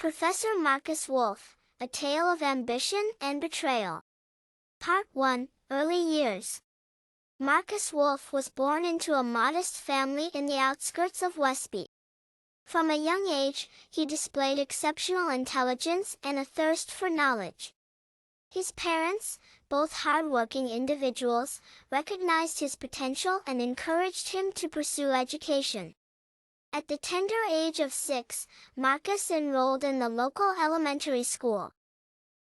Professor Marcus Wolfe, A Tale of Ambition and Betrayal. Part 1, Early Years. Marcus Wolfe was born into a modest family in the outskirts of Wespy. From a young age, he displayed exceptional intelligence and a thirst for knowledge. His parents, both hard-working individuals, recognized his potential and encouraged him to pursue education. At the tender age of 6, Marcus enrolled in the local elementary school.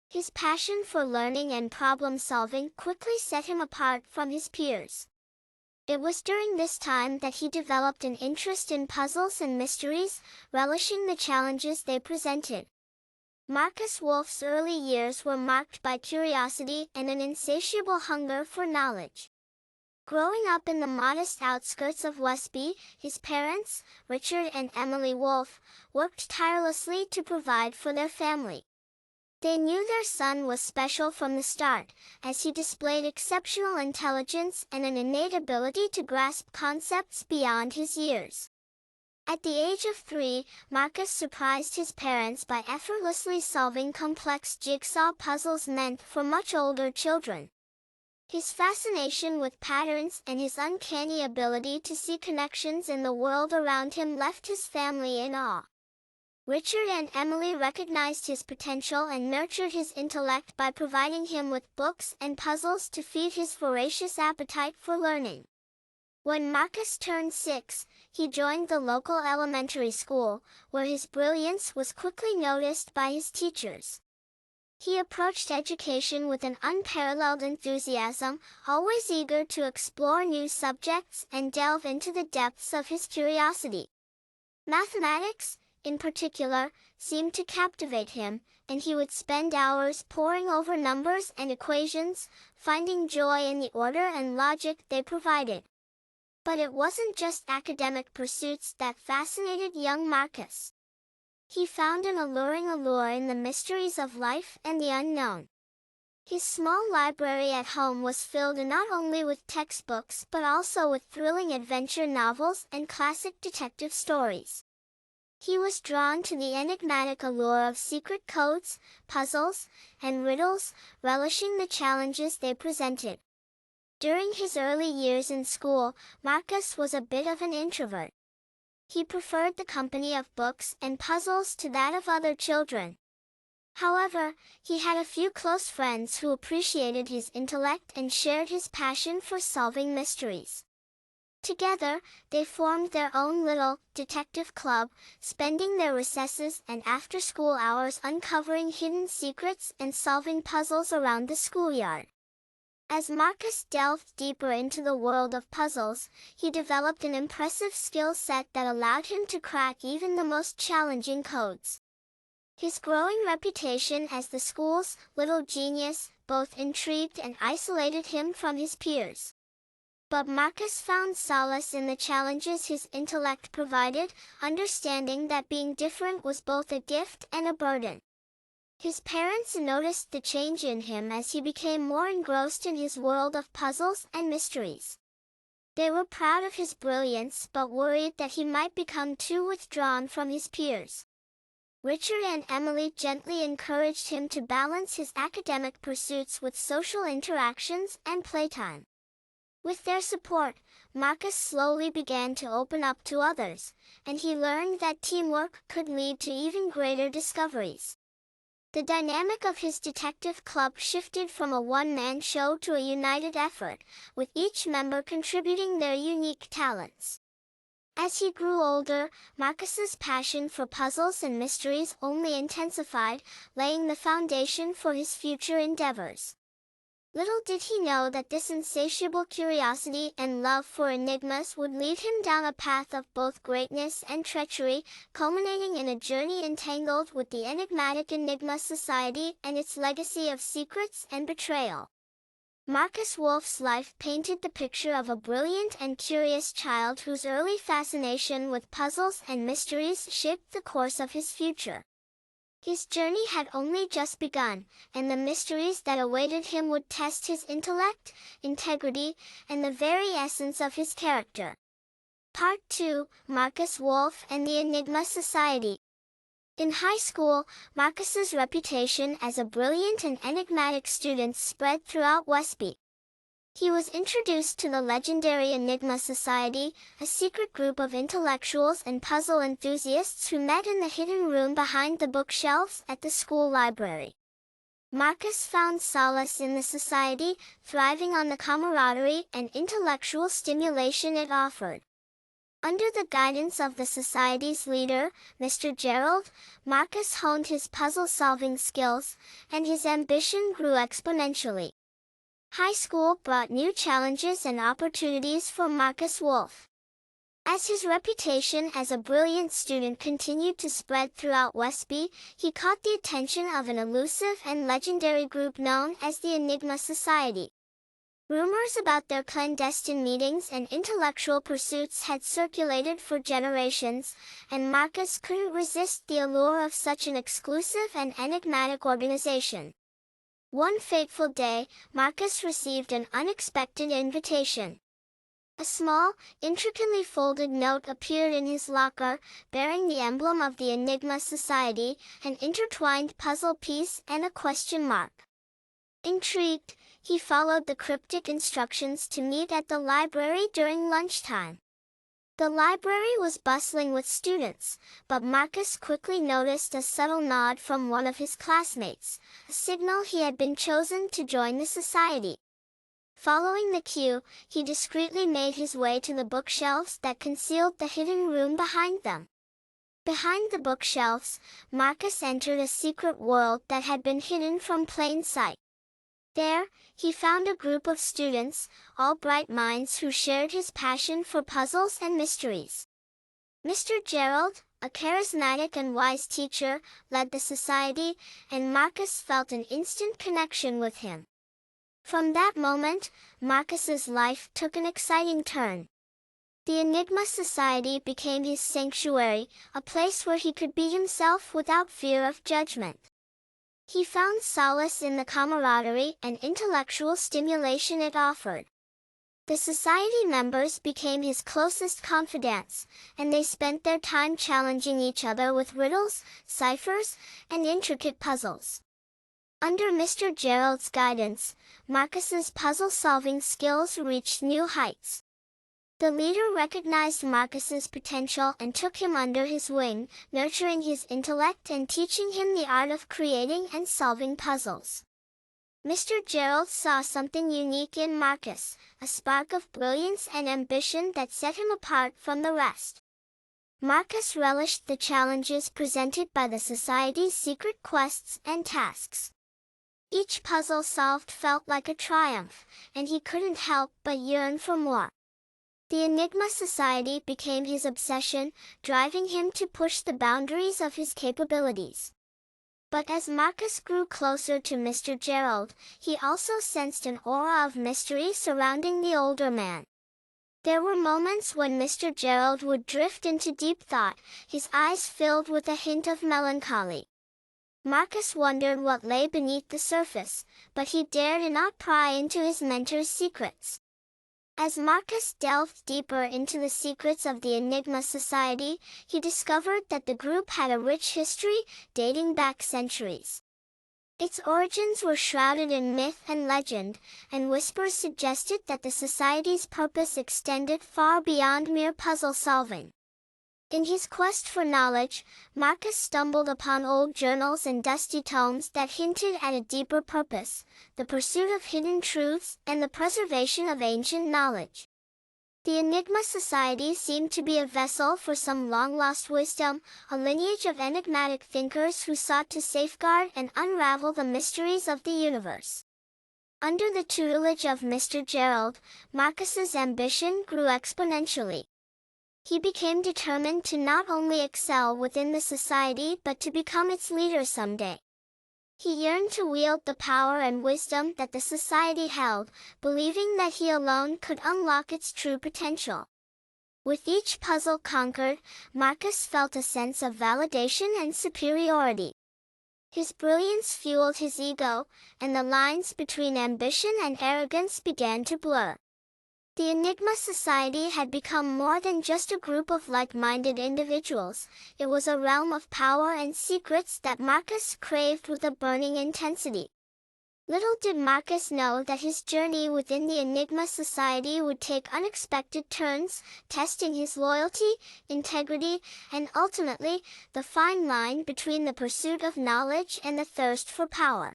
His passion for learning and problem-solving quickly set him apart from his peers. It was during this time that he developed an interest in puzzles and mysteries, relishing the challenges they presented. Marcus Wolfe's early years were marked by curiosity and an insatiable hunger for knowledge. Growing up in the modest outskirts of Wespy, his parents, Richard and Emily Wolfe, worked tirelessly to provide for their family. They knew their son was special from the start, as he displayed exceptional intelligence and an innate ability to grasp concepts beyond his years. At the age of 3, Marcus surprised his parents by effortlessly solving complex jigsaw puzzles meant for much older children. His fascination with patterns and his uncanny ability to see connections in the world around him left his family in awe. Richard and Emily recognized his potential and nurtured his intellect by providing him with books and puzzles to feed his voracious appetite for learning. When Marcus turned 6, he joined the local elementary school, where his brilliance was quickly noticed by his teachers. He approached education with an unparalleled enthusiasm, always eager to explore new subjects and delve into the depths of his curiosity. Mathematics, in particular, seemed to captivate him, and he would spend hours poring over numbers and equations, finding joy in the order and logic they provided. But it wasn't just academic pursuits that fascinated young Marcus. He found an alluring allure in the mysteries of life and the unknown. His small library at home was filled not only with textbooks but also with thrilling adventure novels and classic detective stories. He was drawn to the enigmatic allure of secret codes, puzzles, and riddles, relishing the challenges they presented. During his early years in school, Marcus was a bit of an introvert. He preferred the company of books and puzzles to that of other children. However, he had a few close friends who appreciated his intellect and shared his passion for solving mysteries. Together, they formed their own little detective club, spending their recesses and after-school hours uncovering hidden secrets and solving puzzles around the schoolyard. As Marcus delved deeper into the world of puzzles, he developed an impressive skill set that allowed him to crack even the most challenging codes. His growing reputation as the school's little genius both intrigued and isolated him from his peers. But Marcus found solace in the challenges his intellect provided, understanding that being different was both a gift and a burden. His parents noticed the change in him as he became more engrossed in his world of puzzles and mysteries. They were proud of his brilliance but worried that he might become too withdrawn from his peers. Richard and Emily gently encouraged him to balance his academic pursuits with social interactions and playtime. With their support, Marcus slowly began to open up to others, and he learned that teamwork could lead to even greater discoveries. The dynamic of his detective club shifted from a one-man show to a united effort, with each member contributing their unique talents. As he grew older, Marcus's passion for puzzles and mysteries only intensified, laying the foundation for his future endeavors. Little did he know that this insatiable curiosity and love for enigmas would lead him down a path of both greatness and treachery, culminating in a journey entangled with the enigmatic Enigma Society and its legacy of secrets and betrayal. Marcus Wolfe's life painted the picture of a brilliant and curious child whose early fascination with puzzles and mysteries shaped the course of his future. His journey had only just begun, and the mysteries that awaited him would test his intellect, integrity, and the very essence of his character. Part 2, Marcus Wolfe and the Enigma Society. In high school, Marcus's reputation as a brilliant and enigmatic student spread throughout Wespy. He was introduced to the legendary Enigma Society, a secret group of intellectuals and puzzle enthusiasts who met in the hidden room behind the bookshelves at the school library. Marcus found solace in the society, thriving on the camaraderie and intellectual stimulation it offered. Under the guidance of the society's leader, Mr. Gerrald, Marcus honed his puzzle-solving skills, and his ambition grew exponentially. High school brought new challenges and opportunities for Marcus Wolfe. As his reputation as a brilliant student continued to spread throughout Wespy, he caught the attention of an elusive and legendary group known as the Enigma Society. Rumors about their clandestine meetings and intellectual pursuits had circulated for generations, and Marcus couldn't resist the allure of such an exclusive and enigmatic organization. One fateful day, Marcus received an unexpected invitation. A small, intricately folded note appeared in his locker, bearing the emblem of the Enigma Society, an intertwined puzzle piece and a question mark. Intrigued, he followed the cryptic instructions to meet at the library during lunchtime. The library was bustling with students, but Marcus quickly noticed a subtle nod from one of his classmates, a signal he had been chosen to join the society. Following the cue, he discreetly made his way to the bookshelves that concealed the hidden room behind them. Behind the bookshelves, Marcus entered a secret world that had been hidden from plain sight. There, he found a group of students, all bright minds who shared his passion for puzzles and mysteries. Mr. Gerrald, a charismatic and wise teacher, led the society, and Marcus felt an instant connection with him. From that moment, Marcus's life took an exciting turn. The Enigma Society became his sanctuary, a place where he could be himself without fear of judgment. He found solace in the camaraderie and intellectual stimulation it offered. The society members became his closest confidants, and they spent their time challenging each other with riddles, ciphers, and intricate puzzles. Under Mr. Gerrald's guidance, Marcus's puzzle-solving skills reached new heights. The leader recognized Marcus's potential and took him under his wing, nurturing his intellect and teaching him the art of creating and solving puzzles. Mr. Gerrald saw something unique in Marcus, a spark of brilliance and ambition that set him apart from the rest. Marcus relished the challenges presented by the Society's secret quests and tasks. Each puzzle solved felt like a triumph, and he couldn't help but yearn for more. The Enigma Society became his obsession, driving him to push the boundaries of his capabilities. But as Marcus grew closer to Mr. Gerrald, he also sensed an aura of mystery surrounding the older man. There were moments when Mr. Gerrald would drift into deep thought, his eyes filled with a hint of melancholy. Marcus wondered what lay beneath the surface, but he dared not pry into his mentor's secrets. As Marcus delved deeper into the secrets of the Enigma Society, he discovered that the group had a rich history, dating back centuries. Its origins were shrouded in myth and legend, and whispers suggested that the Society's purpose extended far beyond mere puzzle solving. In his quest for knowledge, Marcus stumbled upon old journals and dusty tomes that hinted at a deeper purpose, the pursuit of hidden truths and the preservation of ancient knowledge. The Enigma Society seemed to be a vessel for some long-lost wisdom, a lineage of enigmatic thinkers who sought to safeguard and unravel the mysteries of the universe. Under the tutelage of Mr. Gerrald, Marcus's ambition grew exponentially. He became determined to not only excel within the society but to become its leader someday. He yearned to wield the power and wisdom that the society held, believing that he alone could unlock its true potential. With each puzzle conquered, Marcus felt a sense of validation and superiority. His brilliance fueled his ego, and the lines between ambition and arrogance began to blur. The Enigma Society had become more than just a group of like-minded individuals. It was a realm of power and secrets that Marcus craved with a burning intensity. Little did Marcus know that his journey within the Enigma Society would take unexpected turns, testing his loyalty, integrity, and ultimately, the fine line between the pursuit of knowledge and the thirst for power.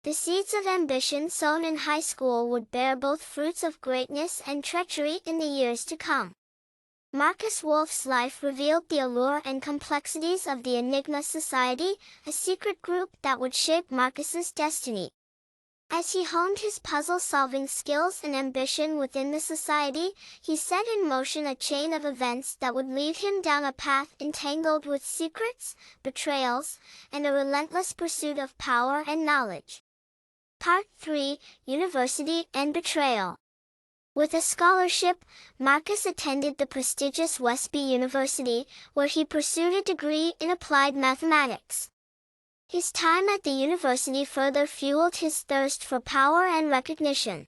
The seeds of ambition sown in high school would bear both fruits of greatness and treachery in the years to come. Marcus Wolfe's life revealed the allure and complexities of the Enigma Society, a secret group that would shape Marcus's destiny. As he honed his puzzle-solving skills and ambition within the society, he set in motion a chain of events that would lead him down a path entangled with secrets, betrayals, and a relentless pursuit of power and knowledge. Part 3: University and Betrayal. With a scholarship, Marcus attended the prestigious Wespy University, where he pursued a degree in applied mathematics. His time at the university further fueled his thirst for power and recognition.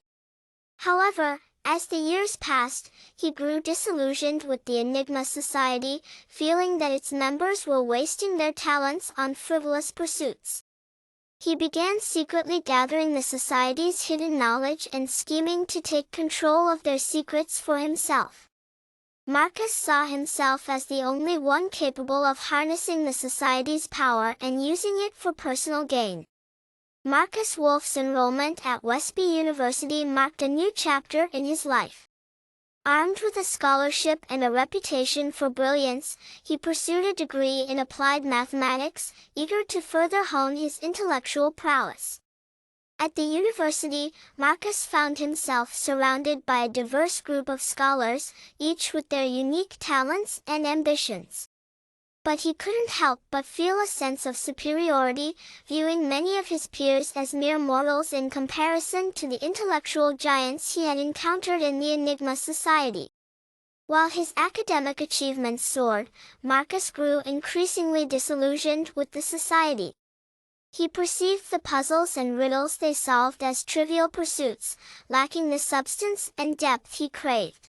However, as the years passed, he grew disillusioned with the Enigma Society, feeling that its members were wasting their talents on frivolous pursuits. He began secretly gathering the society's hidden knowledge and scheming to take control of their secrets for himself. Marcus saw himself as the only one capable of harnessing the society's power and using it for personal gain. Marcus Wolfe's enrollment at Wespy University marked a new chapter in his life. Armed with a scholarship and a reputation for brilliance, he pursued a degree in applied mathematics, eager to further hone his intellectual prowess. At the university, Marcus found himself surrounded by a diverse group of scholars, each with their unique talents and ambitions. But he couldn't help but feel a sense of superiority, viewing many of his peers as mere mortals in comparison to the intellectual giants he had encountered in the Enigma Society. While his academic achievements soared, Marcus grew increasingly disillusioned with the society. He perceived the puzzles and riddles they solved as trivial pursuits, lacking the substance and depth he craved.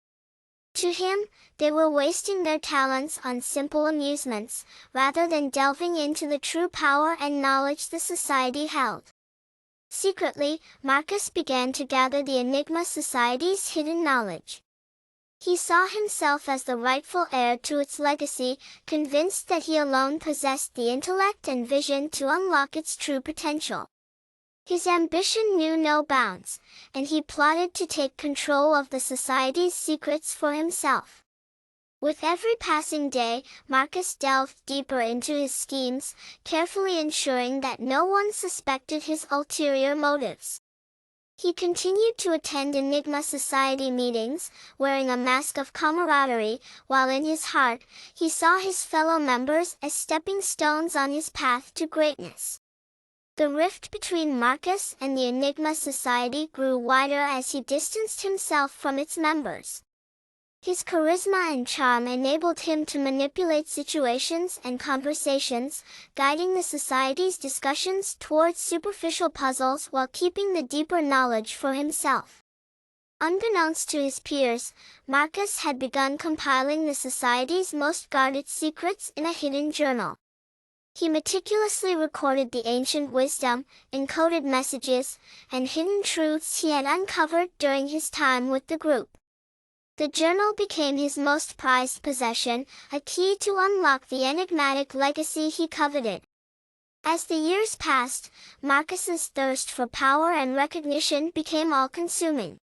To him, they were wasting their talents on simple amusements, rather than delving into the true power and knowledge the society held. Secretly, Marcus began to gather the Enigma Society's hidden knowledge. He saw himself as the rightful heir to its legacy, convinced that he alone possessed the intellect and vision to unlock its true potential. His ambition knew no bounds, and he plotted to take control of the society's secrets for himself. With every passing day, Marcus delved deeper into his schemes, carefully ensuring that no one suspected his ulterior motives. He continued to attend Enigma Society meetings, wearing a mask of camaraderie, while in his heart, he saw his fellow members as stepping stones on his path to greatness. The rift between Marcus and the Enigma Society grew wider as he distanced himself from its members. His charisma and charm enabled him to manipulate situations and conversations, guiding the society's discussions towards superficial puzzles while keeping the deeper knowledge for himself. Unbeknownst to his peers, Marcus had begun compiling the society's most guarded secrets in a hidden journal. He meticulously recorded the ancient wisdom, encoded messages, and hidden truths he had uncovered during his time with the group. The journal became his most prized possession, a key to unlock the enigmatic legacy he coveted. As the years passed, Marcus's thirst for power and recognition became all-consuming.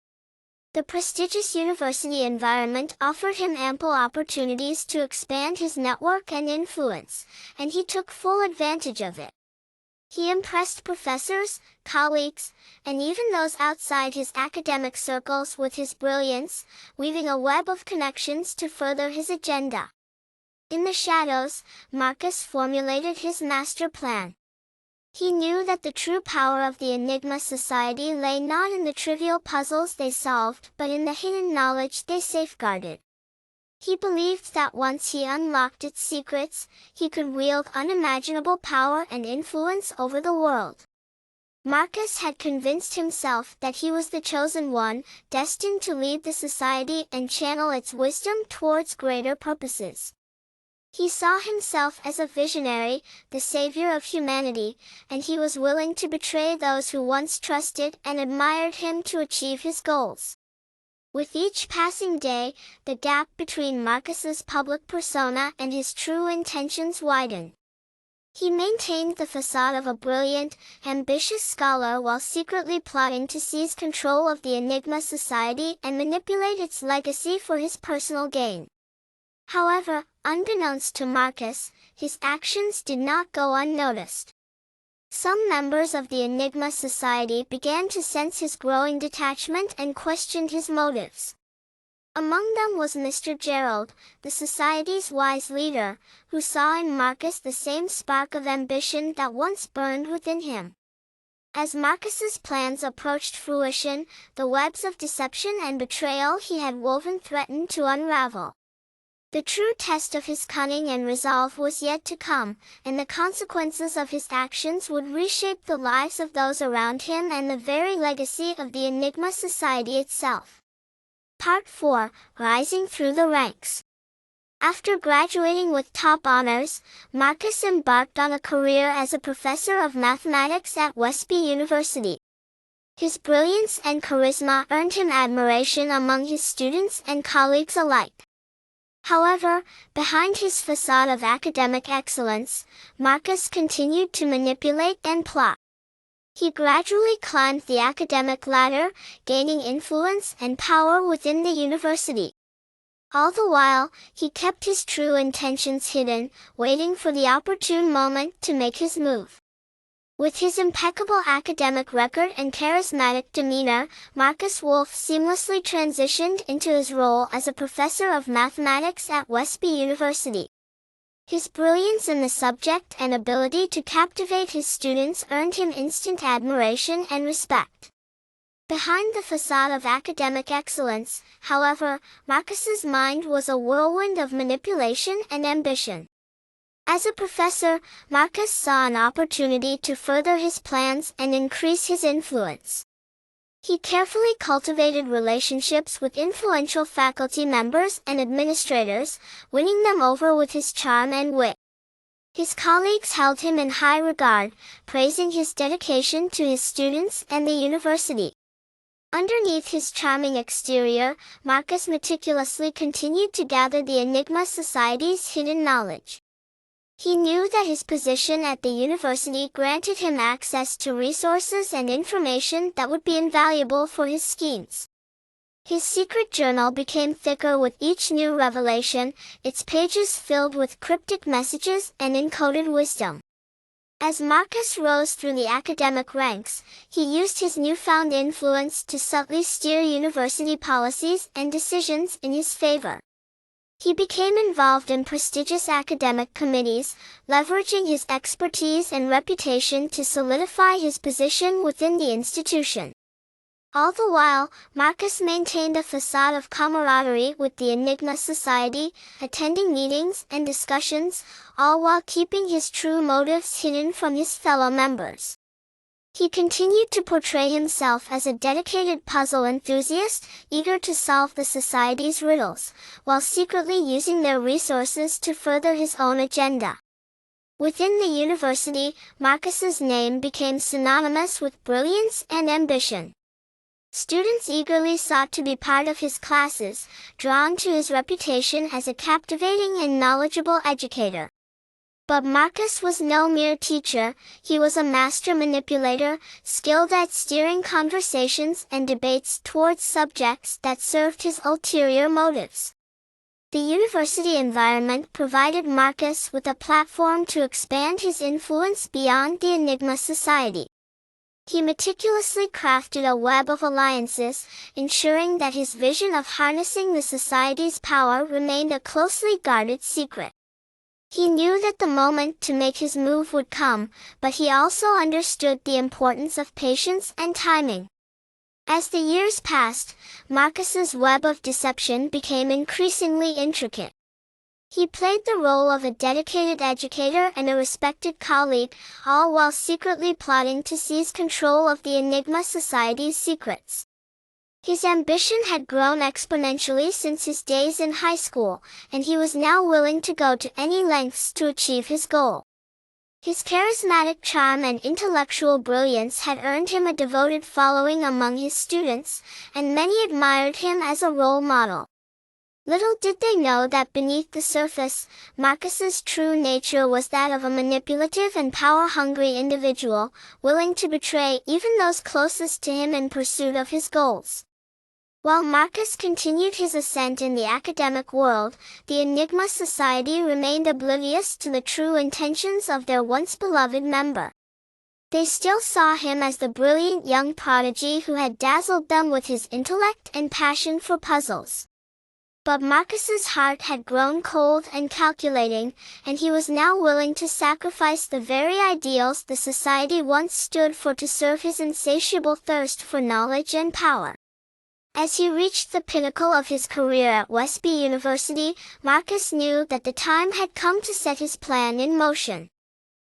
The prestigious university environment offered him ample opportunities to expand his network and influence, and he took full advantage of it. He impressed professors, colleagues, and even those outside his academic circles with his brilliance, weaving a web of connections to further his agenda. In the shadows, Marcus formulated his master plan. He knew that the true power of the Enigma Society lay not in the trivial puzzles they solved but in the hidden knowledge they safeguarded. He believed that once he unlocked its secrets, he could wield unimaginable power and influence over the world. Marcus had convinced himself that he was the chosen one, destined to lead the society and channel its wisdom towards greater purposes. He saw himself as a visionary, the savior of humanity, and he was willing to betray those who once trusted and admired him to achieve his goals. With each passing day, the gap between Marcus's public persona and his true intentions widened. He maintained the facade of a brilliant, ambitious scholar while secretly plotting to seize control of the Enigma Society and manipulate its legacy for his personal gain. However, unbeknownst to Marcus, his actions did not go unnoticed. Some members of the Enigma Society began to sense his growing detachment and questioned his motives. Among them was Mr. Gerrald, the society's wise leader, who saw in Marcus the same spark of ambition that once burned within him. As Marcus's plans approached fruition, the webs of deception and betrayal he had woven threatened to unravel. The true test of his cunning and resolve was yet to come, and the consequences of his actions would reshape the lives of those around him and the very legacy of the Enigma Society itself. Part 4. Rising through the ranks. After graduating with top honors, Marcus embarked on a career as a professor of mathematics at Wespy University. His brilliance and charisma earned him admiration among his students and colleagues alike. However, behind his facade of academic excellence, Marcus continued to manipulate and plot. He gradually climbed the academic ladder, gaining influence and power within the university. All the while, he kept his true intentions hidden, waiting for the opportune moment to make his move. With his impeccable academic record and charismatic demeanor, Marcus Wolfe seamlessly transitioned into his role as a professor of mathematics at Wespy University. His brilliance in the subject and ability to captivate his students earned him instant admiration and respect. Behind the facade of academic excellence, however, Marcus's mind was a whirlwind of manipulation and ambition. As a professor, Marcus saw an opportunity to further his plans and increase his influence. He carefully cultivated relationships with influential faculty members and administrators, winning them over with his charm and wit. His colleagues held him in high regard, praising his dedication to his students and the university. Underneath his charming exterior, Marcus meticulously continued to gather the Enigma Society's hidden knowledge. He knew that his position at the university granted him access to resources and information that would be invaluable for his schemes. His secret journal became thicker with each new revelation, its pages filled with cryptic messages and encoded wisdom. As Marcus rose through the academic ranks, he used his newfound influence to subtly steer university policies and decisions in his favor. He became involved in prestigious academic committees, leveraging his expertise and reputation to solidify his position within the institution. All the while, Marcus maintained a facade of camaraderie with the Enigma Society, attending meetings and discussions, all while keeping his true motives hidden from his fellow members. He continued to portray himself as a dedicated puzzle enthusiast, eager to solve the society's riddles, while secretly using their resources to further his own agenda. Within the university, Marcus's name became synonymous with brilliance and ambition. Students eagerly sought to be part of his classes, drawn to his reputation as a captivating and knowledgeable educator. But Marcus was no mere teacher, he was a master manipulator, skilled at steering conversations and debates towards subjects that served his ulterior motives. The university environment provided Marcus with a platform to expand his influence beyond the Enigma Society. He meticulously crafted a web of alliances, ensuring that his vision of harnessing the society's power remained a closely guarded secret. He knew that the moment to make his move would come, but he also understood the importance of patience and timing. As the years passed, Marcus's web of deception became increasingly intricate. He played the role of a dedicated educator and a respected colleague, all while secretly plotting to seize control of the Enigma Society's secrets. His ambition had grown exponentially since his days in high school, and he was now willing to go to any lengths to achieve his goal. His charismatic charm and intellectual brilliance had earned him a devoted following among his students, and many admired him as a role model. Little did they know that beneath the surface, Marcus's true nature was that of a manipulative and power-hungry individual, willing to betray even those closest to him in pursuit of his goals. While Marcus continued his ascent in the academic world, the Enigma Society remained oblivious to the true intentions of their once beloved member. They still saw him as the brilliant young prodigy who had dazzled them with his intellect and passion for puzzles. But Marcus's heart had grown cold and calculating, and he was now willing to sacrifice the very ideals the society once stood for to serve his insatiable thirst for knowledge and power. As he reached the pinnacle of his career at Wespy University, Marcus knew that the time had come to set his plan in motion.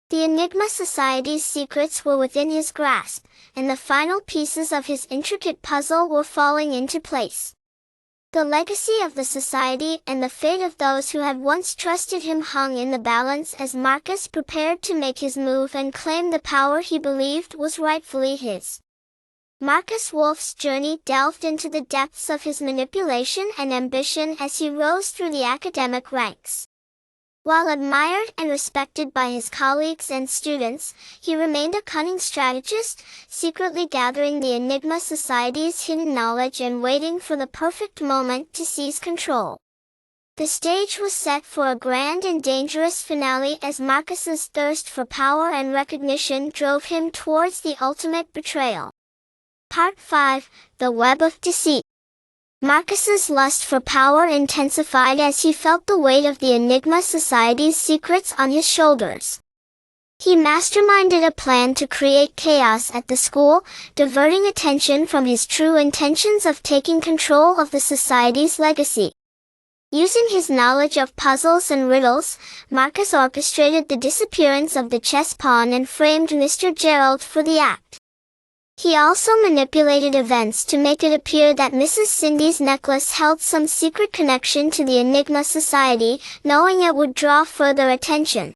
The Enigma Society's secrets were within his grasp, and the final pieces of his intricate puzzle were falling into place. The legacy of the society and the fate of those who had once trusted him hung in the balance as Marcus prepared to make his move and claim the power he believed was rightfully his. Marcus Wolfe's journey delved into the depths of his manipulation and ambition as he rose through the academic ranks. While admired and respected by his colleagues and students, he remained a cunning strategist, secretly gathering the Enigma Society's hidden knowledge and waiting for the perfect moment to seize control. The stage was set for a grand and dangerous finale as Marcus's thirst for power and recognition drove him towards the ultimate betrayal. Part 5, The Web of Deceit. Marcus's lust for power intensified as he felt the weight of the Enigma Society's secrets on his shoulders. He masterminded a plan to create chaos at the school, diverting attention from his true intentions of taking control of the society's legacy. Using his knowledge of puzzles and riddles, Marcus orchestrated the disappearance of the chess pawn and framed Mr. Gerrald for the act. He also manipulated events to make it appear that Mrs. Cindy's necklace held some secret connection to the Enigma Society, knowing it would draw further attention.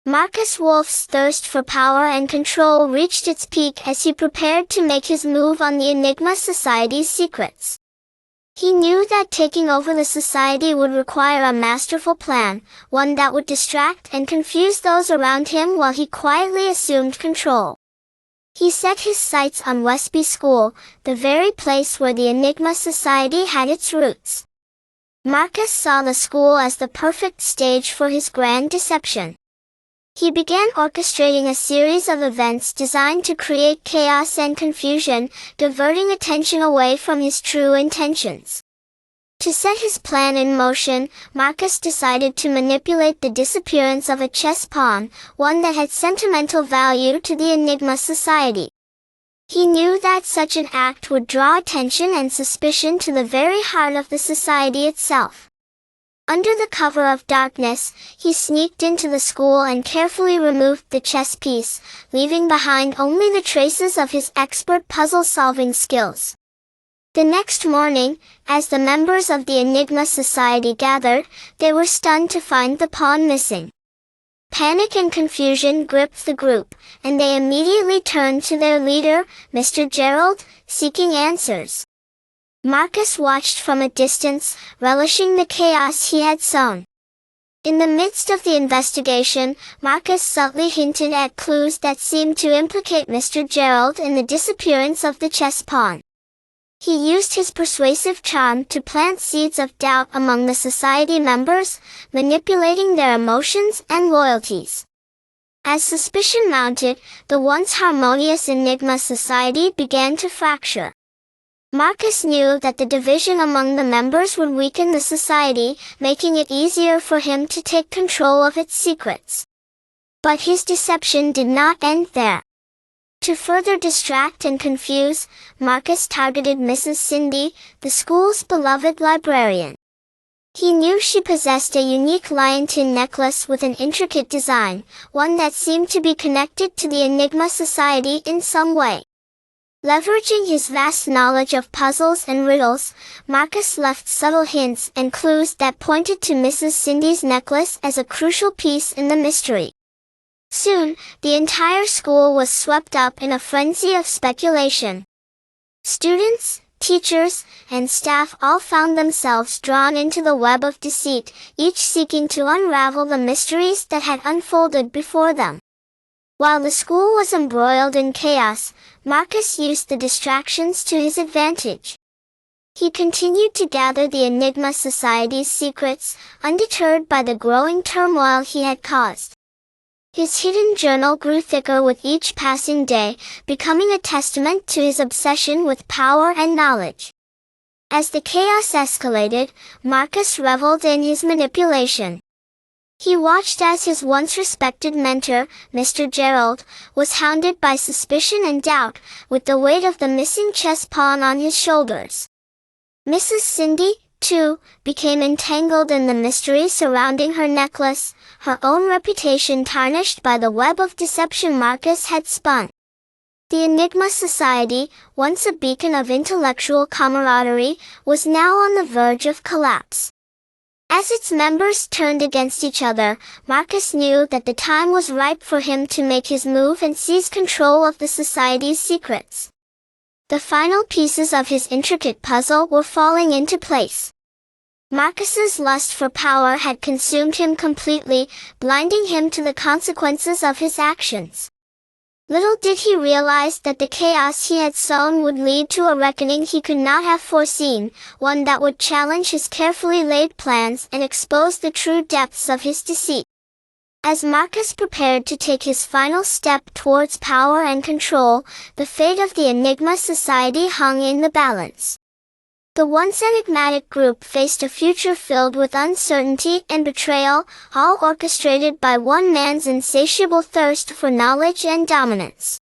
Marcus Wolfe's thirst for power and control reached its peak as he prepared to make his move on the Enigma Society's secrets. He knew that taking over the society would require a masterful plan, one that would distract and confuse those around him while he quietly assumed control. He set his sights on Wespy School, the very place where the Enigma Society had its roots. Marcus saw the school as the perfect stage for his grand deception. He began orchestrating a series of events designed to create chaos and confusion, diverting attention away from his true intentions. To set his plan in motion, Marcus decided to manipulate the disappearance of a chess pawn, one that had sentimental value to the Enigma Society. He knew that such an act would draw attention and suspicion to the very heart of the society itself. Under the cover of darkness, he sneaked into the school and carefully removed the chess piece, leaving behind only the traces of his expert puzzle-solving skills. The next morning, as the members of the Enigma Society gathered, they were stunned to find the pawn missing. Panic and confusion gripped the group, and they immediately turned to their leader, Mr. Gerrald, seeking answers. Marcus watched from a distance, relishing the chaos he had sown. In the midst of the investigation, Marcus subtly hinted at clues that seemed to implicate Mr. Gerrald in the disappearance of the chess pawn. He used his persuasive charm to plant seeds of doubt among the society members, manipulating their emotions and loyalties. As suspicion mounted, the once harmonious Enigma Society began to fracture. Marcus knew that the division among the members would weaken the society, making it easier for him to take control of its secrets. But his deception did not end there. To further distract and confuse, Marcus targeted Mrs. Cindy, the school's beloved librarian. He knew she possessed a unique lion-tin necklace with an intricate design, one that seemed to be connected to the Enigma Society in some way. Leveraging his vast knowledge of puzzles and riddles, Marcus left subtle hints and clues that pointed to Mrs. Cindy's necklace as a crucial piece in the mystery. Soon, the entire school was swept up in a frenzy of speculation. Students, teachers, and staff all found themselves drawn into the web of deceit, each seeking to unravel the mysteries that had unfolded before them. While the school was embroiled in chaos, Marcus used the distractions to his advantage. He continued to gather the Enigma Society's secrets, undeterred by the growing turmoil he had caused. His hidden journal grew thicker with each passing day, becoming a testament to his obsession with power and knowledge. As the chaos escalated, Marcus reveled in his manipulation. He watched as his once respected mentor, Mr. Gerrald, was hounded by suspicion and doubt, with the weight of the missing chess pawn on his shoulders. Mrs. Cindy, too, became entangled in the mystery surrounding her necklace, her own reputation tarnished by the web of deception Marcus had spun. The Enigma Society, once a beacon of intellectual camaraderie, was now on the verge of collapse. As its members turned against each other, Marcus knew that the time was ripe for him to make his move and seize control of the society's secrets. The final pieces of his intricate puzzle were falling into place. Marcus's lust for power had consumed him completely, blinding him to the consequences of his actions. Little did he realize that the chaos he had sown would lead to a reckoning he could not have foreseen, one that would challenge his carefully laid plans and expose the true depths of his deceit. As Marcus prepared to take his final step towards power and control, the fate of the Enigma Society hung in the balance. The once enigmatic group faced a future filled with uncertainty and betrayal, all orchestrated by one man's insatiable thirst for knowledge and dominance.